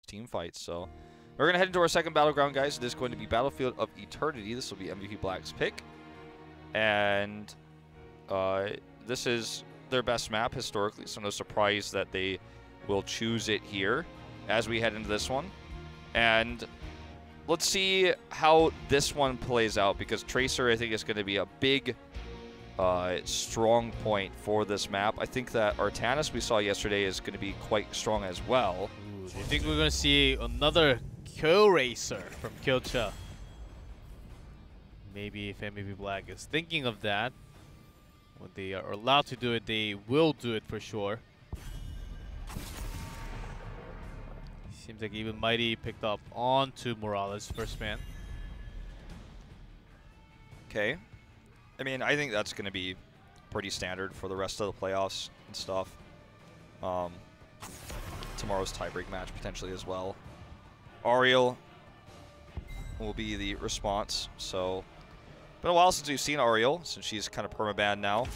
team fights. So we're going to head into our second battleground, guys. It is going to be Battlefield of Eternity. This will be MVP Black's pick. And this is their best map historically, so no surprise that they will choose it here as we head into this one. And let's see how this one plays out, because Tracer, I think, is going to be a big, strong point for this map. I think that Artanis we saw yesterday is going to be quite strong as well. Ooh, do you think we're going to see another Kill Racer from Kyocha? Maybe if MVP Black is thinking of that, when they are allowed to do it, they will do it for sure. Seems like even Mighty picked up onto Morales' first man. Okay. I mean, I think that's going to be pretty standard for the rest of the playoffs and stuff. Tomorrow's tiebreak match potentially as well. Ariel will be the response, so... Been a while since we've seen Ariel, since she's kind of permabanned now.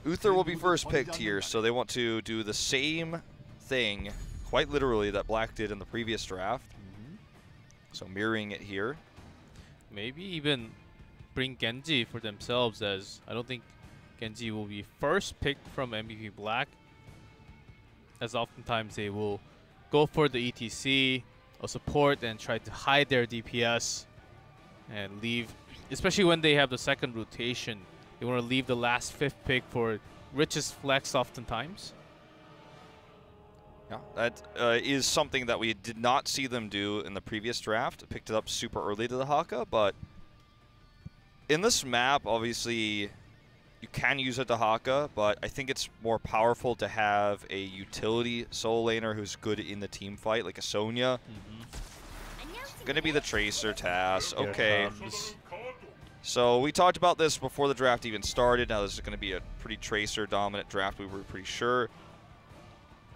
Uther will be first picked here, so they want to do the same thing, quite literally, that Black did in the previous draft. So mirroring it here. Maybe even bring Genji for themselves, as I don't think Genji will be first picked from MVP Black, as oftentimes they will go for the ETC, a support, and try to hide their DPS and leave. Especially when they have the second rotation, they want to leave the last fifth pick for richest flex oftentimes. Yeah, that is something that we did not see them do in the previous draft. Picked it up super early to the Haka, but in this map, obviously, you can use it to Haka, but I think it's more powerful to have a utility solo laner who's good in the team fight, like a Sonya. Gonna be the Tracer Tass. Okay. So we talked about this before the draft even started. Now this is going to be a pretty Tracer-dominant draft, we were pretty sure.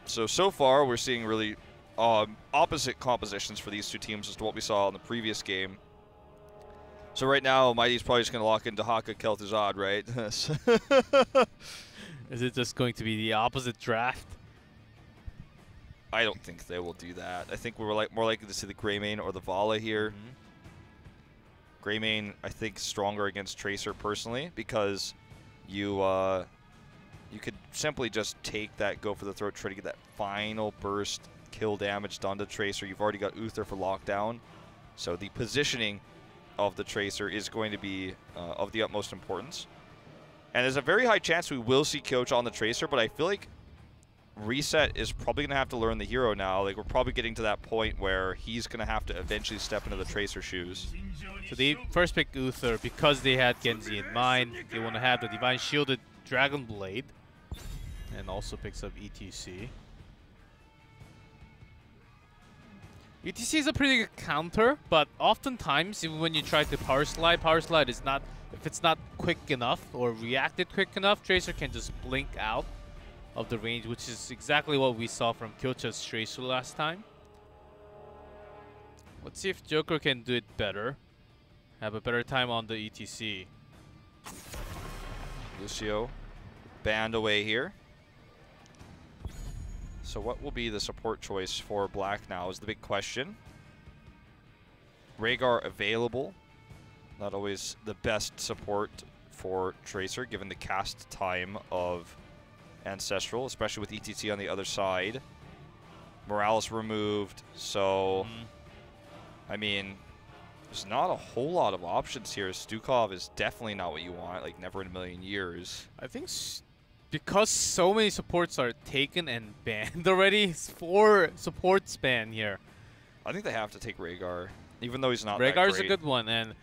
So far, we're seeing really opposite compositions for these two teams as to what we saw in the previous game. So right now, Mighty's probably just going to lock into Haka Kel'Thuzad, right? Is it just going to be the opposite draft? I don't think they will do that. I think we're more likely to see the Greymane or the Vala here. Greymane, I think, stronger against Tracer personally, because you could simply just take that, go for the throat, try to get that final burst kill damage done to Tracer. You've already got Uther for lockdown, so the positioning of the Tracer is going to be of the utmost importance. And there's a very high chance we will see Kyocha on the Tracer, but I feel like Reset is probably going to have to learn the hero now. Like, we're probably getting to that point where he's going to have to eventually step into the Tracer shoes. So they first picked Uther because they had Genji in mind. They want to have the Divine Shielded Dragon Blade, and also picks up ETC. ETC is a pretty good counter, but oftentimes even when you try to power slide is not, if it's not quick enough or reacted quick enough, Tracer can just blink out of the range, which is exactly what we saw from Kyocha's Tracer last time. Let's see if Joker can do it better. Have a better time on the ETC. Lucio banned away here. So what will be the support choice for Black now is the big question. Rhaegar available. Not always the best support for Tracer, given the cast time of Ancestral, especially with ETC on the other side. Morales removed, so I mean, there's not a whole lot of options here. Stukov is definitely not what you want, like never in a million years. I think because so many supports are taken and banned already, it's 4 supports ban here. I think they have to take Rhaegar, even though he's not Rhaegar's that great. a good one,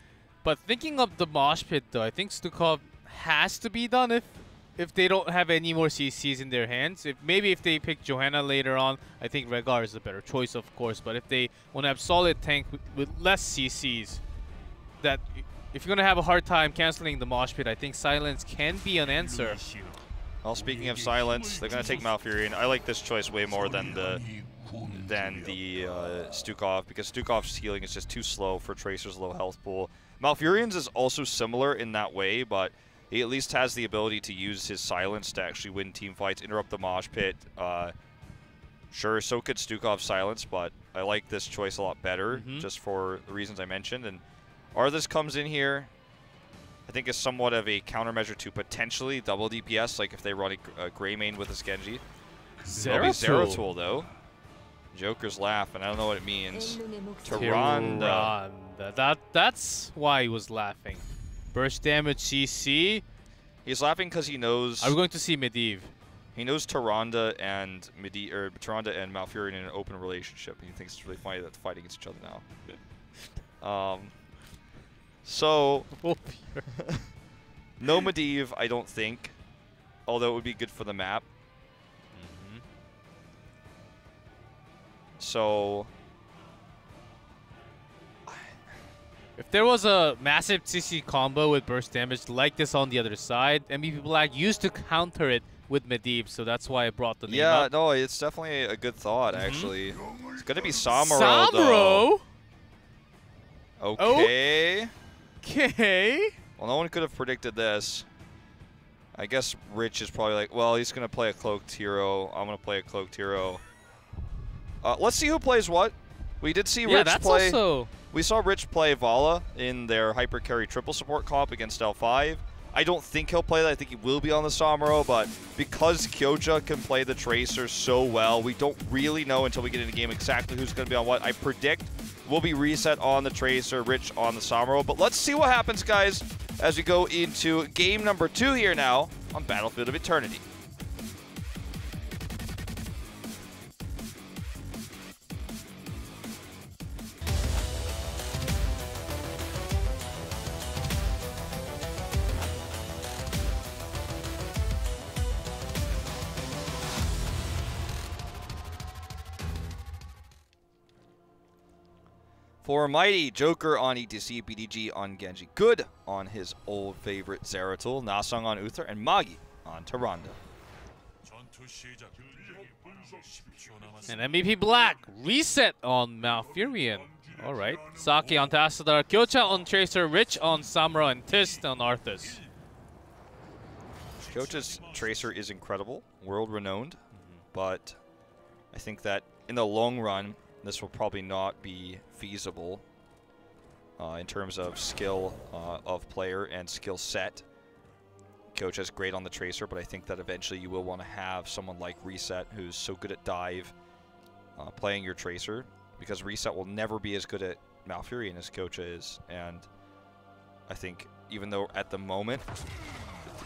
but thinking of the mosh pit though, I think Stukov has to be done if they don't have any more CCs in their hands. Maybe if they pick Johanna later on, I think Rhaegar is a better choice, of course. But if they want to have solid tank with less CCs, that if you're going to have a hard time canceling the mosh pit, I think Silence can be an answer. Well, speaking of Silence, they're going to take Malfurion. I like this choice way more than the Stukov, because Stukov's healing is just too slow for Tracer's low health pool. Malfurion's is also similar in that way, but he at least has the ability to use his silence to actually win team fights, interrupt the mosh pit. Sure, so could Stukov's silence, but I like this choice a lot better, just for the reasons I mentioned. And Arthas comes in here. I think is somewhat of a countermeasure to potentially double DPS, like if they run a Grey main with this Genji. Zeratul, though. Joker's laugh, and I don't know what it means. Tyrande. That's why he was laughing. Burst damage CC. He's laughing because he knows. Are we going to see Medivh? He knows Tyrande and Tyrande and Malfurion in an open relationship, and he thinks it's really funny that they're fighting against each other now. So no Medivh, I don't think. Although it would be good for the map. So if there was a massive CC combo with burst damage like this on the other side, MVP Black used to counter it with Medivh, so that's why I brought the name up. Yeah, no, it's definitely a good thought, actually. It's going to be Samuro, though. Okay. Okay. Well, no one could have predicted this. I guess Rich is probably like, well, he's going to play a cloaked hero. I'm going to play a cloaked hero. Let's see who plays what. We did see Rich play. We saw Rich play Vala in their hyper carry triple support comp against L5. I don't think he'll play that. I think he will be on the Samuro, but because Kyoja can play the Tracer so well, we don't really know until we get into the game exactly who's going to be on what. I predict will be Reset on the Tracer, Rich on the Samuro. But let's see what happens, guys, as we go into game number 2 here now on Battlefield of Eternity. For Mighty, Joker on ETC, BDG on Genji. Good on his old favorite Zeratul, Nasung on Uther, and Magi on Tyrande. And MVP Black, Reset on Malfurion. Alright. Saki on Tassadar, Kyocha on Tracer, Rich on Samuro, and Tist on Arthas. Kyocha's Tracer is incredible, world-renowned, but I think that in the long run, this will probably not be feasible in terms of skill of player and skill set. Kyocha's great on the Tracer, but I think that eventually you will want to have someone like Reset, who's so good at dive, playing your Tracer, because Reset will never be as good at Malfurion as Kyocha is. And I think even though at the moment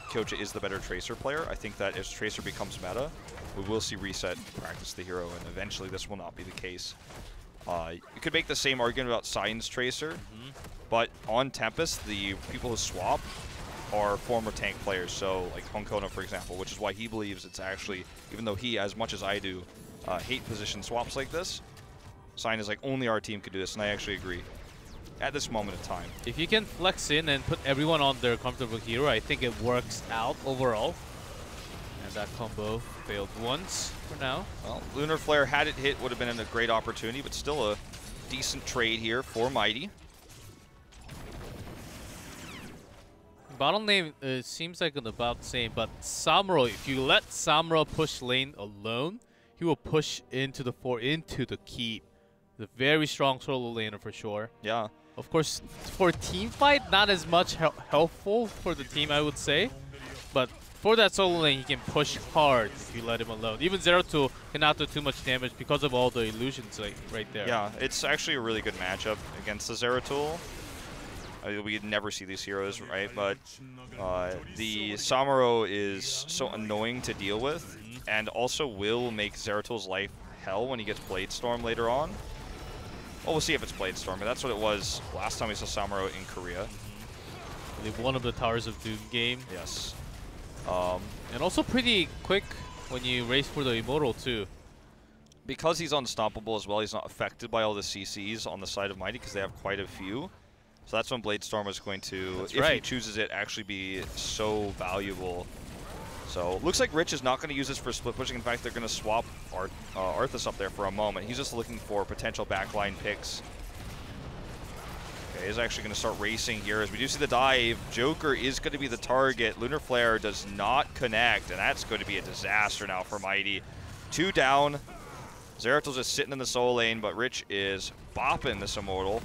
Kyocha is the better Tracer player, I think that as Tracer becomes meta, we will see Reset practice the hero, and eventually this will not be the case. You could make the same argument about Science Tracer, but on Tempest, the people who swap are former tank players, so like Honkona, for example, which is why he believes it's actually, even though he, as much as I do, hate position swaps like this, Sign is like, only our team could do this, and I actually agree. At this moment in time. If you can flex in and put everyone on their comfortable hero, I think it works out overall. And that combo failed once for now. Well, Lunar Flare, had it hit, would have been a great opportunity, but still a decent trade here for Mighty. Bottom lane seems like about the same, but Samuro, if you let Samuro push lane alone, he will push into the keep. The very strong solo laner for sure. Yeah. Of course, for team fight, not as much helpful for the team, I would say. But for that solo lane, he can push hard if you let him alone. Even Zeratul cannot do too much damage because of all the illusions like right there. Yeah, it's actually a really good matchup against the Zeratul. We never see these heroes, right? But the Samuro is so annoying to deal with, and also will make Zeratul's life hell when he gets Blade Storm later on. Well, we'll see if it's Blade Storm, but that's what it was last time we saw Samuro in Korea. One of the Towers of Doom game. Yes. And also pretty quick when you race for the Immortal too. Because he's unstoppable as well, he's not affected by all the CCs on the side of Mighty because they have quite a few. So that's when Blade Storm is going to, if he chooses it, actually be so valuable. So looks like Rich is not going to use this for split pushing. In fact, they're going to swap Arthas up there for a moment. He's just looking for potential backline picks. Okay, he's actually going to start racing here. As we do see the dive, Joker is going to be the target. Lunar Flare does not connect, and that's going to be a disaster now for Mighty. 2 down. Zeratil's just sitting in the solo lane, but Rich is bopping this Immortal.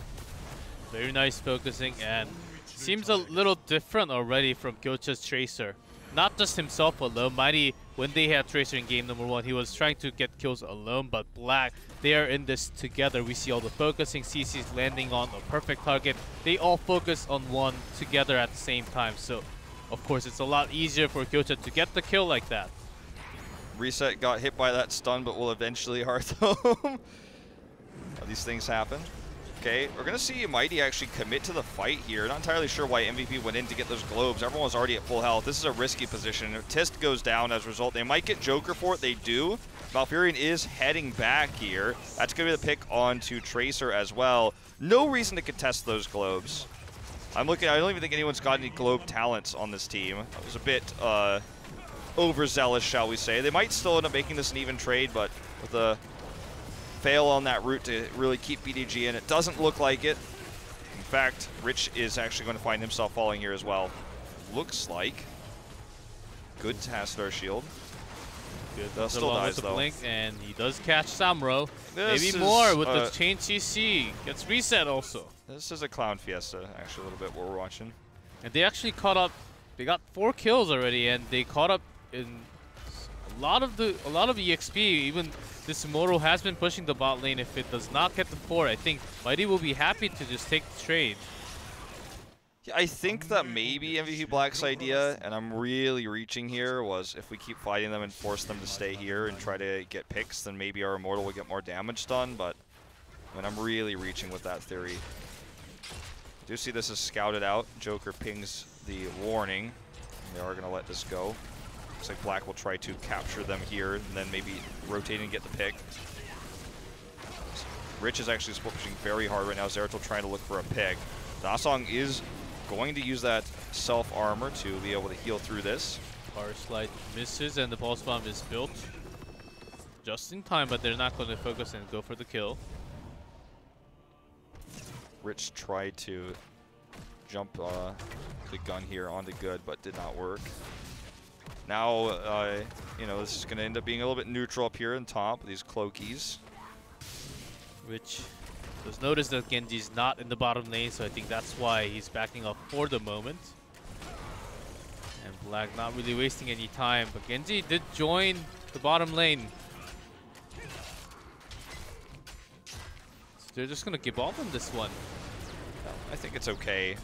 Very nice focusing, and seems a little different already from Gyocha's Tracer. Not just himself alone. Mighty, when they had Tracer in game number 1, he was trying to get kills alone, but Black, they are in this together. We see all the focusing, CC's landing on a perfect target. They all focus on one together at the same time, so of course it's a lot easier for Gyocha to get the kill like that. Reset got hit by that stun, but will eventually hearth home. These things happen. Okay, we're going to see Mighty actually commit to the fight here. Not entirely sure why MVP went in to get those globes. Everyone was already at full health. This is a risky position. If Tist goes down as a result, they might get Joker for it. They do. Malfurion is heading back here. That's going to be the pick onto Tracer as well. No reason to contest those globes. I'm looking. I don't even think anyone's got any globe talents on this team. It was a bit overzealous, shall we say. They might still end up making this an even trade, but with a fail on that route to really keep BDG in, it doesn't look like it. In fact, Rich is actually going to find himself falling here as well. Looks like. Good Tassadar shield. Good. Still dies, though. Blink, and he does catch Samro. This Maybe more with the is, chain CC. Gets reset also. This is a clown fiesta, actually, a little bit, what we're watching. And they actually caught up. They got 4 kills already, and they caught up in a lot of EXP. Even this Immortal has been pushing the bot lane. If it does not get the 4, I think Mighty will be happy to just take the trade. Yeah, I think that maybe MVP Black's idea, and I'm really reaching here, was if we keep fighting them and force them to stay here and try to get picks, then maybe our Immortal will get more damage done, but I mean, I'm really reaching with that theory. I do see this is scouted out. Joker pings the warning. They are going to let this go. Looks like Black will try to capture them here and then maybe rotate and get the pick. Rich is actually pushing very hard right now. Zeratil trying to look for a pick. Dasong is going to use that self-armor to be able to heal through this. Power slide misses, and the pulse bomb is built just in time, but they're not going to focus and go for the kill. Rich tried to jump the gun here onto good, but did not work. Now, you know, this is going to end up being a little bit neutral up here in top, these cloakies. Rich does notice that Genji's not in the bottom lane, so I think that's why he's backing up for the moment. And Black not really wasting any time, but Genji did join the bottom lane. So they're just going to give up on this one. I think it's okay.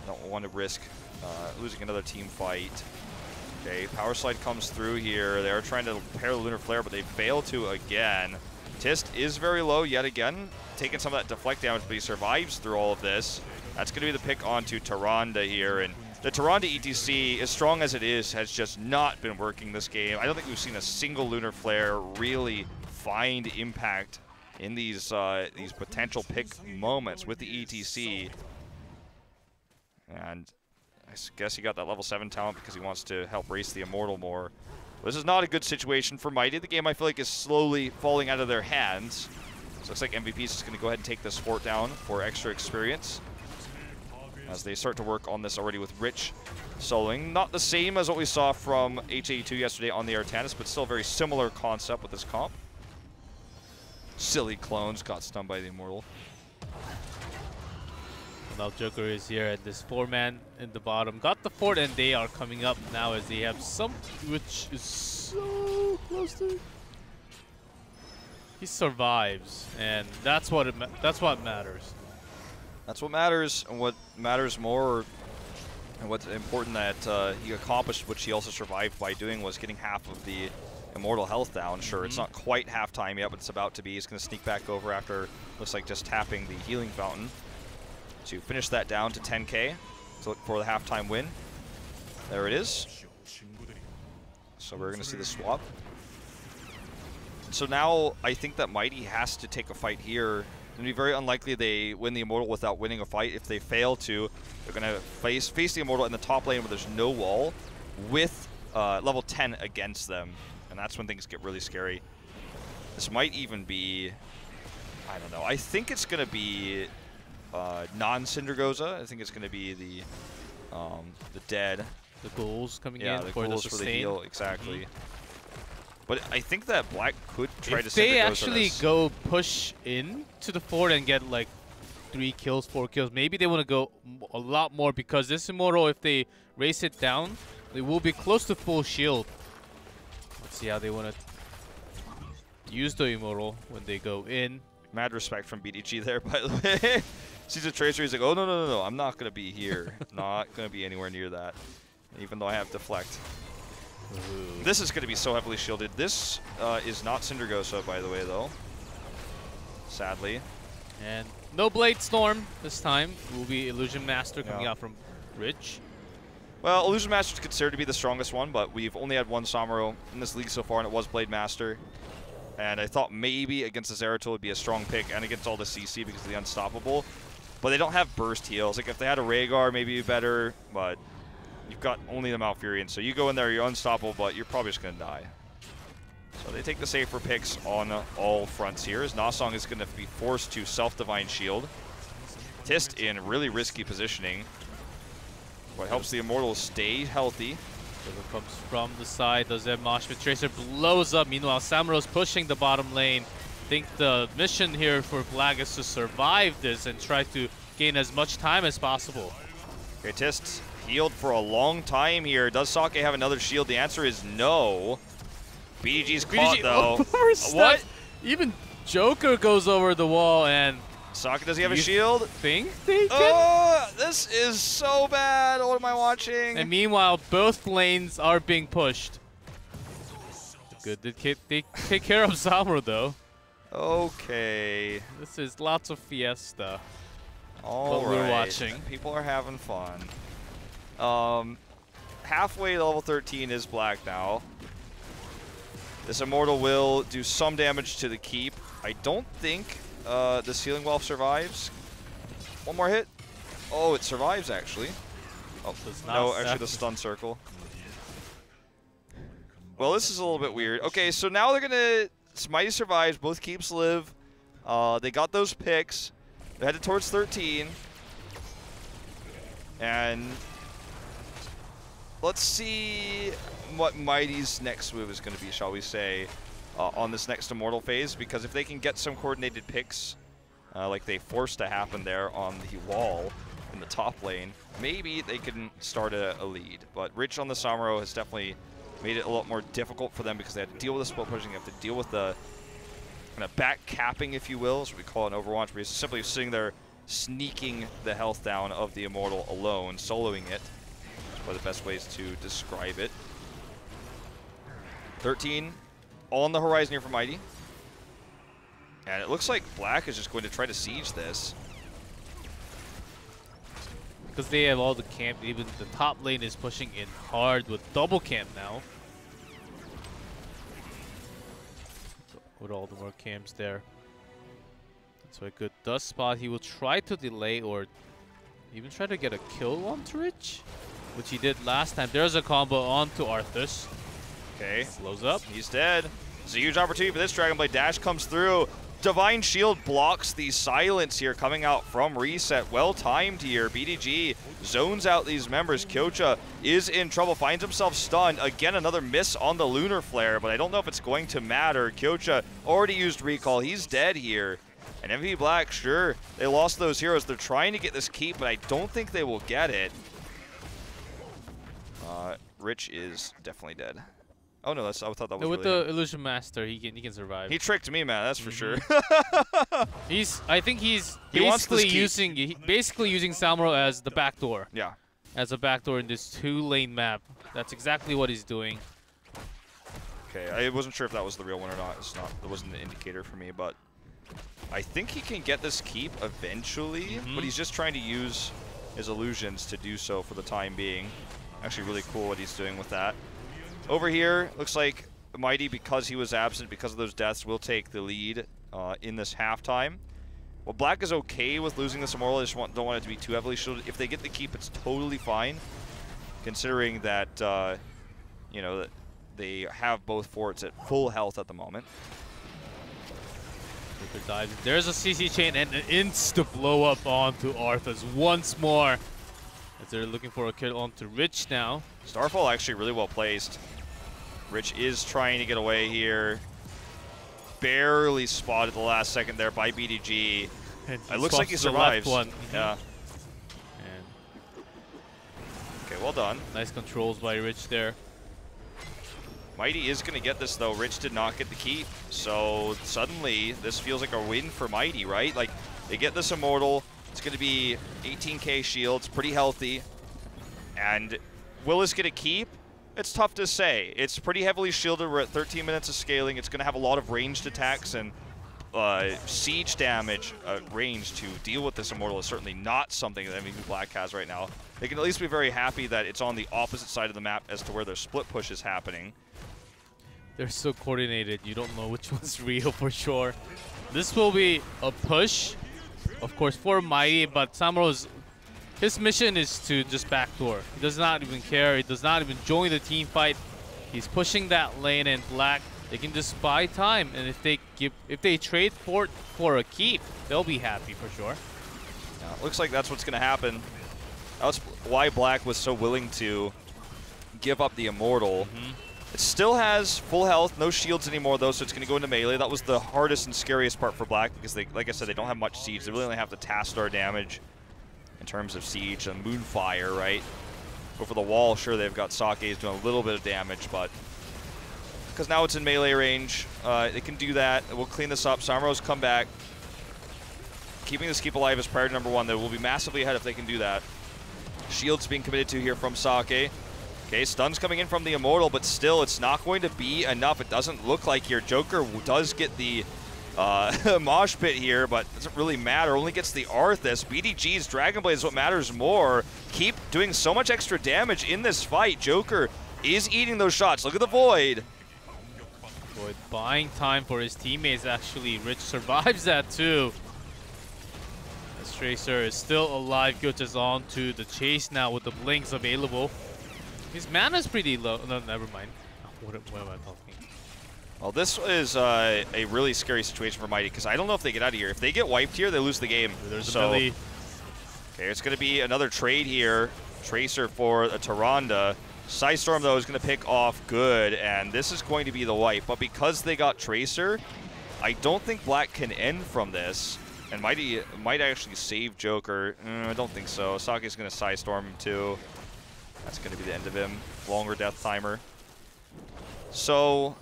Don't want to risk losing another team fight. Okay, Power Slide comes through here. They're trying to pair the Lunar Flare, but they fail to again. Tist is very low yet again, taking some of that deflect damage, but he survives through all of this. That's going to be the pick onto Tyrande here, and the Tyrande ETC, as strong as it is, has just not been working this game. I don't think we've seen a single Lunar Flare really find impact in these potential pick moments with the ETC. And I guess he got that level 7 talent because he wants to help race the Immortal more. This is not a good situation for Mighty. The game, I feel like, is slowly falling out of their hands. So it looks like MVP is just going to go ahead and take this fort down for extra experience, as they start to work on this already with Rich soloing. Not the same as what we saw from H82 yesterday on the Artanis, but still a very similar concept with this comp. Silly clones got stunned by the Immortal. Now Joker is here at this 4-man in the bottom. Got the fort, and they are coming up now as they have some, which is so close to. He survives, and that's what matters. That's what matters, and what matters more, and what's important that he accomplished, which he also survived by doing, was getting half of the Immortal health down. Sure, it's not quite halftime yet, but it's about to be. He's going to sneak back over after, looks like, just tapping the healing fountain to finish that down to 10k to look for the halftime win. There it is. So we're going to see the swap. So now I think that Mighty has to take a fight here. It's going to be very unlikely they win the Immortal without winning a fight. If they fail to, they're going to face the Immortal in the top lane where there's no wall with level 10 against them. And that's when things get really scary. This might even be, I don't know, I think it's going to be non-Syndragoza. I think it's going to be the dead. The ghouls coming in the for the ghouls sustain. for the heal, exactly. But I think that Black could try to If send they a Ghost actually on this. go push in to the fort and get like 3 kills, 4 kills, maybe they want to go a lot more, because this Immortal, if they race it down, they will be close to full shield. Let's see how they want to use the Immortal when they go in. Mad respect from BDG there, by the way. Sees a Tracer, he's like, oh, no, I'm not going to be here. Not going to be anywhere near that, even though I have Deflect. Ooh. This is going to be so heavily shielded. This is not Syndragosa, by the way, though. Sadly. And no Blade Storm this time. It will be Illusion Master coming out from Rich. Well, Illusion Master is considered to be the strongest one, but we've only had one Samuro in this league so far, and it was Blade Master. And I thought maybe against the Zeratul would be a strong pick, and against all the CC because of the Unstoppable. But they don't have burst heals. Like, if they had a Rhaegar, maybe better, but you've got only the Malfurion. So you go in there, you're unstoppable, but you're probably just going to die. So they take the safer picks on all fronts here, as Nasong is going to be forced to self-Divine Shield. Tist in really risky positioning. What helps the Immortals stay healthy. River comes from the side, does that Mosh Pit. Tracer blows up. Meanwhile, Samuro's pushing the bottom lane. I think the mission here for Black is to survive this and try to gain as much time as possible. Okay, Tist healed for a long time here. Does Sake have another shield? The answer is no. BDG's caught, though. What? Even Joker goes over the wall, and Sake, does he have a shield? Think they can? Oh, this is so bad. What am I watching? And meanwhile, both lanes are being pushed. Good. They take care of Samuro, though. Okay. This is lots of fiesta. All right. We're watching. People are having fun. Halfway to level 13 is Black now. This Immortal will do some damage to the keep. I don't think the Sealing Whelp survives. One more hit. Oh, it survives, actually. Oh, no, actually the Stun Circle. Well, this is a little bit weird. Okay, so now they're going to... Mighty survives. Both keeps live. They got those picks. They're headed towards 13. And let's see what Mighty's next move is going to be, shall we say, on this next Immortal phase. Because if they can get some coordinated picks, like they forced to happen there on the wall in the top lane, maybe they can start a lead. But Rich on the Samuro has definitely made it a lot more difficult for them because they had to deal with the split pushing, they have to deal with the kind of back capping, if you will, is what we call it in Overwatch, where he's simply sitting there sneaking the health down of the Immortal alone, soloing it. That's one of the best ways to describe it. 13 on the horizon here for Mighty. And it looks like Black is just going to try to siege this. Because they have all the camp, even the top lane is pushing in hard with double camp now. With all the more camps there. So a good dust spot. He will try to delay or even try to get a kill onto Rich, which he did last time. There's a combo onto Arthas. Okay. Slows up. He's dead. It's a huge opportunity for this Dragon Blade. Dash comes through. Divine Shield blocks the silence here coming out from Reset. Well timed here. BDG zones out these members. Kyocha is in trouble, finds himself stunned. Again, another miss on the Lunar Flare, but I don't know if it's going to matter. Kyocha already used Recall. He's dead here. And MVP Black, sure, they lost those heroes. They're trying to get this keep, but I don't think they will get it. Rich is definitely dead. Oh no, I thought that was with really the Illusion Master, he can survive. He tricked me, man. That's for sure. I think he's He wants this basically using Samuro as the backdoor. Yeah. As a backdoor in this 2-lane map. That's exactly what he's doing. Okay, I wasn't sure if that was the real one or not. It wasn't an indicator for me, but I think he can get this keep eventually. But he's just trying to use his illusions to do so for the time being. Actually, really cool what he's doing with that. Over here, looks like Mighty, because he was absent, because of those deaths, will take the lead in this halftime. Well, Black is okay with losing this Immortal. I just don't want it to be too heavily shielded. If they get the keep, it's totally fine, considering that, you know, that they have both forts at full health at the moment. Dives. There's a CC chain and an insta blow up onto Arthas once more. As they're looking for a kill onto Rich now. Starfall actually really well placed. Rich is trying to get away here. Barely spotted the last second there by BDG. It looks like he survives. Yeah. And okay, well done. Nice controls by Rich there. Mighty is going to get this, though. Rich did not get the keep. So suddenly, this feels like a win for Mighty, right? Like, they get this Immortal. It's going to be 18k shields, pretty healthy. And will this get a keep? It's tough to say. It's pretty heavily shielded. We're at 13 minutes of scaling. It's going to have a lot of ranged attacks and siege damage range to deal with this Immortal is certainly not something that MVP Black has right now. They can at least be very happy that it's on the opposite side of the map as to where their split push is happening. They're so coordinated, you don't know which one's real for sure. This will be a push, of course, for Mighty, but his mission is to just backdoor. He does not even care, he does not even join the team fight. He's pushing that lane, and Black, they can just buy time, and if they trade for a keep, they'll be happy for sure. Yeah, looks like that's what's going to happen. That's why Black was so willing to give up the Immortal. It still has full health, no shields anymore though, so it's going to go into melee. That was the hardest and scariest part for Black because, like I said, they don't have much siege. They really only have the Tastar damage in terms of siege and Moonfire, right? Go for the wall, sure, they've got Sake's doing a little bit of damage, but because now it's in melee range, they can do that. We'll clean this up. Samaro's come back. Keeping this keep alive is priority number one. They will be massively ahead if they can do that. Shields being committed to here from Sake. Okay, stuns coming in from the Immortal, but still, it's not going to be enough. It doesn't look like here. Joker does get the mosh pit here, but it doesn't really matter. Only gets the Arthas. BDG's Dragon Blade is what matters more. Keep doing so much extra damage in this fight. Joker is eating those shots. Look at the Void. Void buying time for his teammates, actually. Rich survives that too. As Tracer is still alive, Gota's on to the chase now with the blinks available. His mana's pretty low. No, never mind. What am I talking? Well, this is a really scary situation for Mighty because I don't know if they get out of here. If they get wiped here, they lose the game. There's a Billy. Okay, it's going to be another trade here. Tracer for a Tyrande. Psystorm, though, is going to pick off good, and this is going to be the wipe. But because they got Tracer, I don't think Black can end from this. And Mighty might actually save Joker. I don't think so. Sake's going to Psystorm him, too. That's going to be the end of him. Longer death timer. So,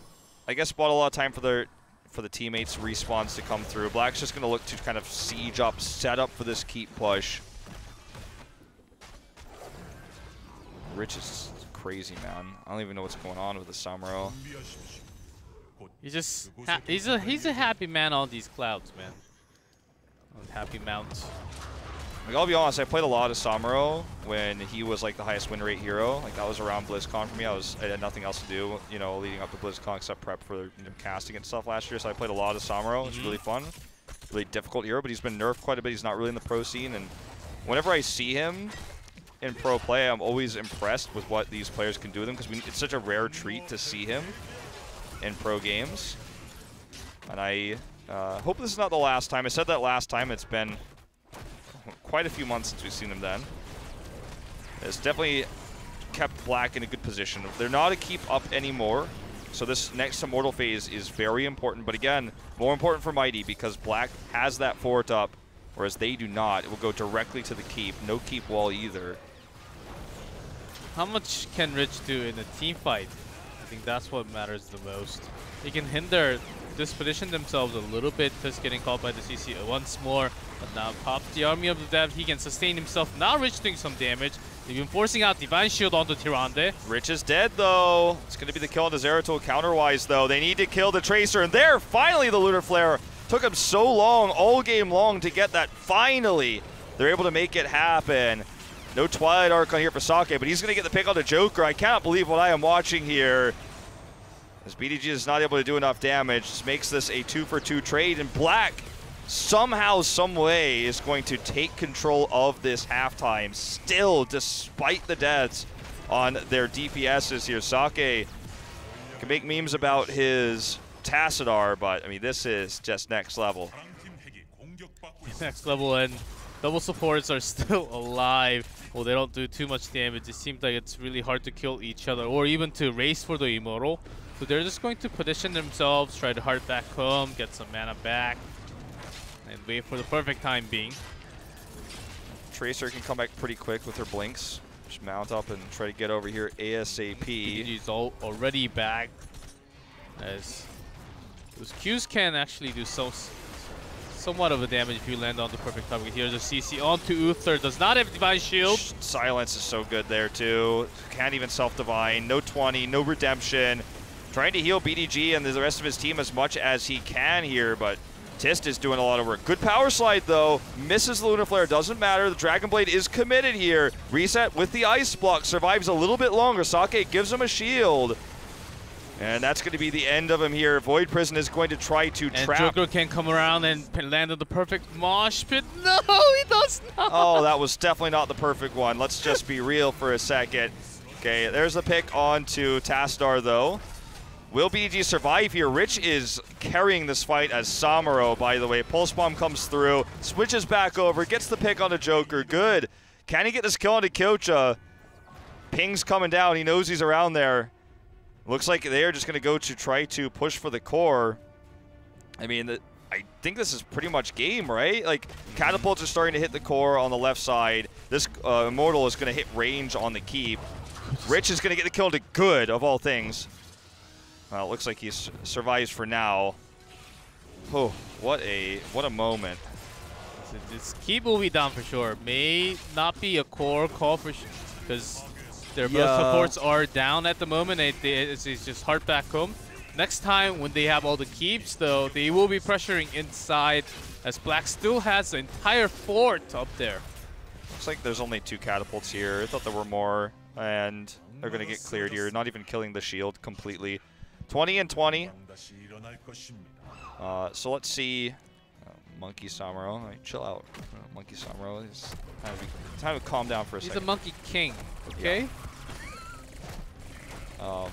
I guess bought a lot of time for the teammates' respawns to come through. Black's just going to look to kind of siege up, set up for this keep push. Rich is crazy, man. I don't even know what's going on with the Samuro. He's a happy man on these clouds, man. On happy mounts. Like, I'll be honest, I played a lot of Samuro when he was like the highest win rate hero. Like, that was around BlizzCon for me. I had nothing else to do, you know, leading up to BlizzCon except prep for casting and stuff last year. So I played a lot of Samuro. It's really fun, really difficult hero, but he's been nerfed quite a bit. He's not really in the pro scene, and whenever I see him in pro play, I'm always impressed with what these players can do with him because it's such a rare treat to see him in pro games. And I hope this is not the last time. I said that last time. It's been quite a few months since we've seen him then. It's definitely kept Black in a good position. They're not a keep up anymore, so this next Immortal phase is very important. But again, more important for Mighty because Black has that fort up, whereas they do not. It will go directly to the keep. No keep wall either. How much can Rich do in a team fight? I think that's what matters the most. He can disposition themselves a little bit, just getting caught by the CC once more. But now pops the Army of the Dead. He can sustain himself. Now Rich doing some damage. They've been forcing out Divine Shield onto Tyrande. Rich is dead, though. It's going to be the kill on the Zeratul counter-wise, though. They need to kill the Tracer, and there, finally, the Lunar Flare. Took him so long, all game long, to get that. Finally, they're able to make it happen. No Twilight Archon here for Sake, but he's going to get the pick on the Joker. I cannot believe what I am watching here. As BDG is not able to do enough damage, this makes this a 2-for-2 trade, and Black somehow, some way, is going to take control of this halftime. Still, despite the deaths on their DPSs here, Sake can make memes about his Tassadar, but I mean, this is just next level. Next level, and Double supports are still alive. Well, they don't do too much damage. It seems like it's really hard to kill each other or even to race for the immortal. So they're just going to position themselves, try to hard back home, get some mana back, and wait for the perfect time being. Tracer can come back pretty quick with her blinks. Just mount up and try to get over here ASAP. BDG's already back, as those Qs can actually do somewhat of a damage if you land on the perfect target. Here's a CC onto Uther. Does not have Divine Shield. Silence is so good there too. Can't even self-divine. No 20, no redemption. Trying to heal BDG and the rest of his team as much as he can here, but Tist is doing a lot of work. Good power slide though. Misses the Lunar Flare. Doesn't matter. The Dragon Blade is committed here. Reset with the Ice Block. Survives a little bit longer. Sake gives him a shield. And that's going to be the end of him here. Void Prison is going to try to trap. And Joker can come around and land on the perfect mosh pit. No, he does not. Oh, that was definitely not the perfect one. Let's just be real for a second. Okay, there's the pick onto Tastar though. Will BDG survive here? Rich is carrying this fight as Samuro, by the way. Pulse Bomb comes through, switches back over, gets the pick on the Joker. Good. Can he get this kill onto Kyocha? Ping's coming down. He knows he's around there. Looks like they're just going to go to try to push for the core. I mean, I think this is pretty much game, right? Like, catapults are starting to hit the core on the left side. This Immortal is going to hit range on the keep. Rich is going to get the kill to Good, of all things. Well, it looks like he survives for now. Oh, what a moment. So this keep will be down for sure. May not be a core call for sure, because their both supports are down at the moment. It's just hard back home. Next time when they have all the keeps, though, they will be pressuring inside, as Black still has the entire fort up there. Looks like there's only 2 catapults here. I thought there were more, and they're going to get cleared here. Not even killing the shield completely. 20 and 20. So let's see. Monkey Samuro. Right, chill out. Monkey Samuro. It's time to calm down for a second. He's a Monkey King, okay? Yeah.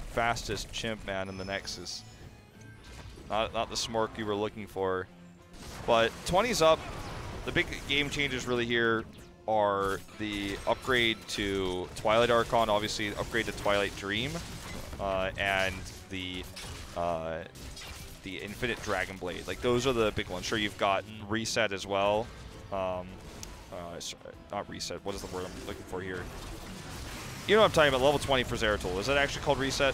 Fastest chimp man in the Nexus. Not the smork you were looking for. But 20's up. The big game changers really here are the upgrade to Twilight Archon, obviously upgrade to Twilight Dream, and the Infinite Dragon Blade. Like, those are the big ones. Sure, you've got Reset as well. Not Reset. What is the word I'm looking for here? You know what I'm talking about. Level 20 for Zeratul. Is that actually called Reset?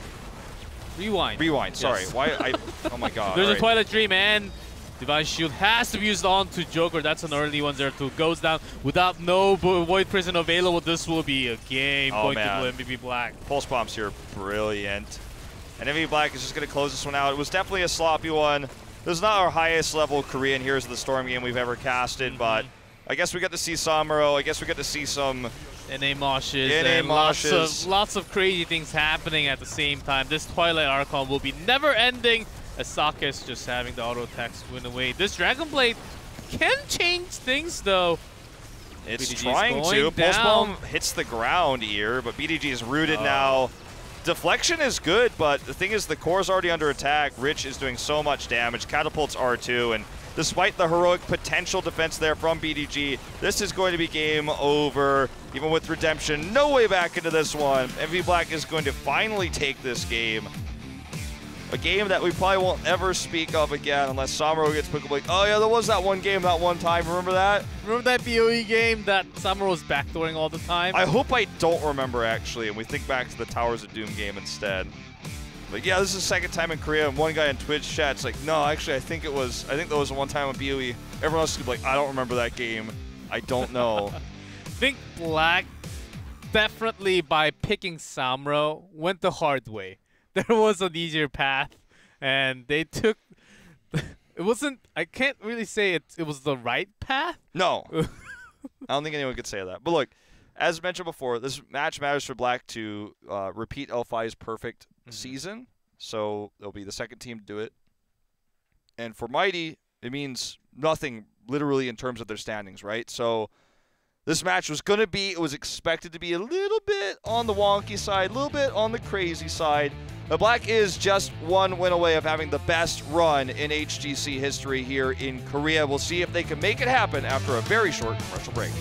Rewind. Rewind. Sorry. Yes. Why? Oh my God. There's a Twilight Dream and Divine Shield has to be used on to Joker. That's an early one. Zeratul goes down without no Void Prison available. This will be a game going to MVP Black. Pulse Bombs here. Brilliant. And MVP Black is just going to close this one out. It was definitely a sloppy one. This is not our highest level Korean Heroes of the Storm game we've ever casted, but I guess we got to see Samuro. I guess we got to see some NA moshes and lots of crazy things happening at the same time. This Twilight Archon will be never ending, as Sake is just having the auto attacks win away. This Dragon Blade can change things though. It's BDG trying to. Pulse Bomb hits the ground here, but BDG is rooted now. Deflection is good, but the thing is the core's already under attack. Rich is doing so much damage. Catapults are too, and despite the heroic potential defense there from BDG, this is going to be game over. Even with redemption, no way back into this one. MVP Black is going to finally take this game. A game that we probably won't ever speak of again unless Samuro gets picked up like, oh yeah, there was that one game that one time. Remember that? Remember that BOE game that Samuro was backdooring all the time? I hope I don't remember, actually, and we think back to the Towers of Doom game instead. But yeah, this is the second time in Korea, and one guy in Twitch chat's like, no, actually, I think that was the one time on BOE. Everyone else is like, I don't remember that game. I don't know. I think Black definitely, by picking Samuro, went the hard way. There was an easier path, and they took. It wasn't. I can't really say it was the right path. No, I don't think anyone could say that. But look, as mentioned before, this match matters for Black to repeat L5's perfect season. So they'll be the second team to do it. And for Mighty, it means nothing literally in terms of their standings, right? So this match was going to be, it was expected to be a little bit on the wonky side, a little bit on the crazy side. But Black is just one win away of having the best run in HGC history here in Korea. We'll see if they can make it happen after a very short commercial break.